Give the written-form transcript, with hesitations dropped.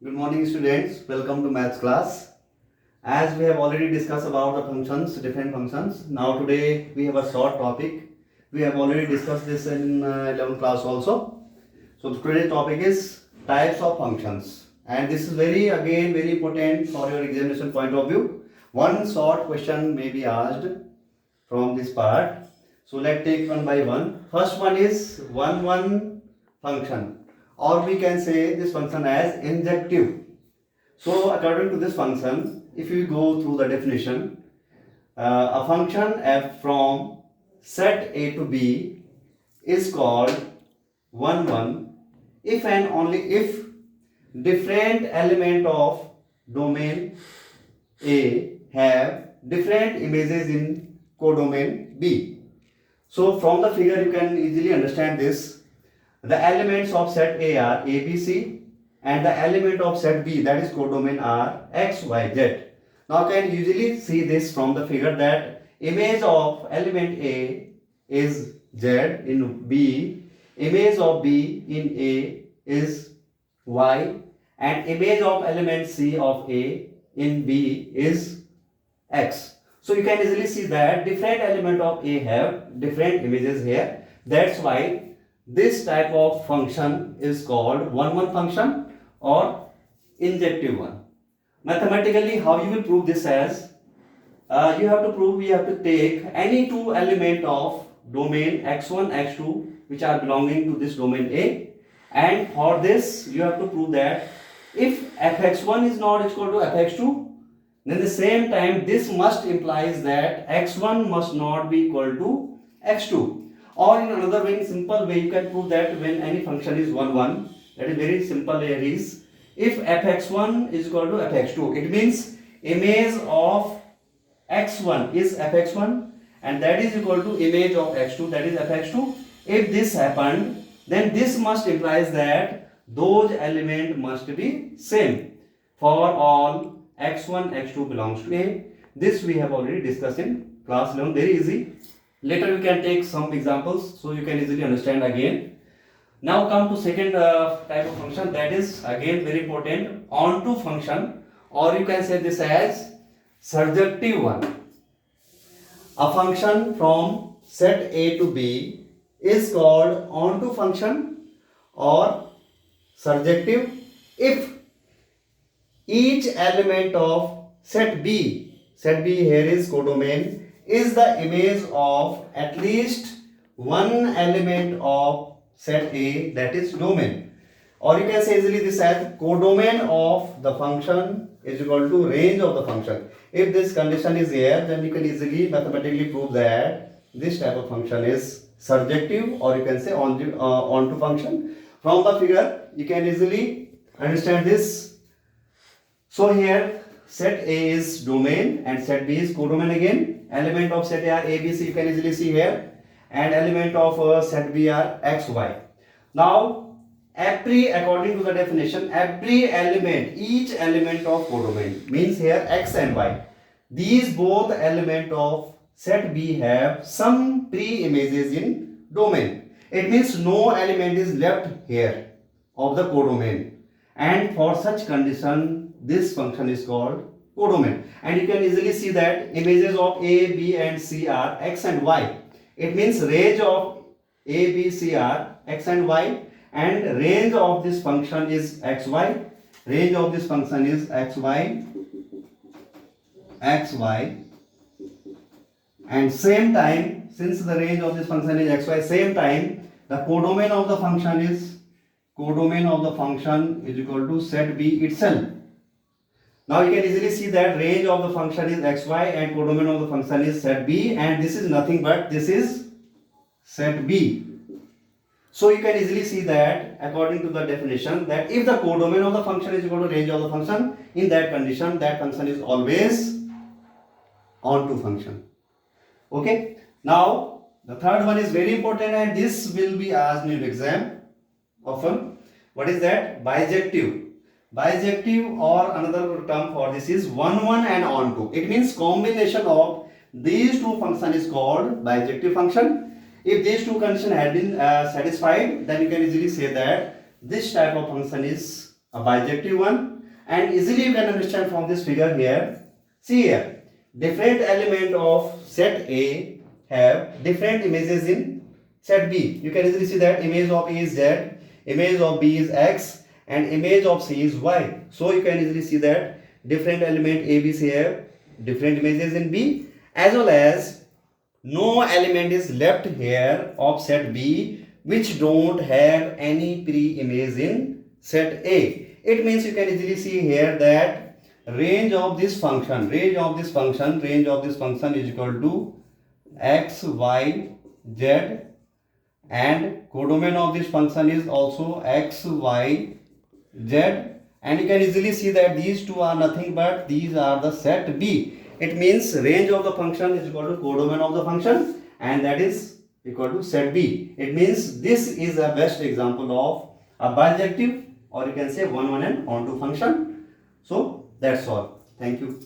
Good morning students, welcome to maths class. As we have already discussed about the functions, different functions. Now today we have a short topic. We have already discussed this in 11th class also. So today's topic is types of functions. And this is very important for your examination point of view. One short question may be asked from this part. So let's take one by one. First one is one function, or we can say this function as injective. So according to this function, if you go through the definition, a function f from set A to B is called 1 if and only if different element of domain A have different images in codomain B. So from the figure you can easily understand this. The elements of set A are A, B, C, and the element of set B, that is codomain, are X, Y, Z. Now you can usually see this from the figure that image of element A is Z in B, image of B in A is Y, and image of element C of A in B is X. So you can easily see that different element of A have different images here. That's why this type of function is called one function or injective one. Mathematically, how you will prove this as, you have to prove, you have to take any two element of domain x1, x2 which are belonging to this domain A, and for this you have to prove that if fx1 is not equal to fx2, then the same time this must implies that x1 must not be equal to x2. Or in another way, in simple way, you can prove that when any function is 1, that is very simple here is, if fx1 is equal to fx2, it means image of x1 is fx1 and that is equal to image of x2, that is fx2. If this happened, then this must implies that those element must be same for all x1, x2 belongs to A. This we have already discussed in class 11, very easy. Later we can take some examples so you can easily understand again. Now come to second type of function, that is again very important, onto function, or you can say this as surjective one. A function from set A to B is called onto function or surjective if each element of set B here is codomain, is the image of at least one element of set A, that is domain. Or you can say easily this as codomain of the function is equal to range of the function. If this condition is here, then you can easily mathematically prove that this type of function is surjective, or you can say onto function. From the figure you can easily understand this. So here set A is domain and set B is codomain again. Element of set A are A, B, C, you can easily see here, and element of set B are X, Y. Now according to the definition, every element, each element of codomain means here X and Y, these both element of set B have some pre-images in domain. It means no element is left here of the codomain, and for such condition this function is called codomain. And you can easily see that images of A, B and C are X and Y. It means range of A, B, C are X and Y, and range of this function is XY. Range of this function is XY, XY, and same time, since the range of this function is XY, same time the codomain of the function is equal to set B itself. Now you can easily see that range of the function is xy and codomain of the function is set B, and this is nothing but this is set B. So you can easily see that according to the definition that if the codomain of the function is equal to range of the function, in that condition that function is always onto function. Okay. Now the third one is very important, and this will be asked in exam often. What is that? Bijective. Bijective, or another term for this is one and onto. It means combination of these two functions is called bijective function. If these two conditions have been satisfied, then you can easily say that this type of function is a bijective one, and easily you can understand from this figure here. See here, different element of set A have different images in set B. You can easily see that image of A is Z, image of B is X, and image of C is Y. So you can easily see that different element A, B, C have different images in B, as well as no element is left here of set B which don't have any pre-image in set A. It means you can easily see here that range of this function is equal to x, y, z, and codomain of this function is also x, y, z, and you can easily see that these two are nothing but these are the set B. It means range of the function is equal to codomain of the function, and that is equal to set B. It means this is the best example of a bijective, or you can say one and onto function. So that's all. Thank you.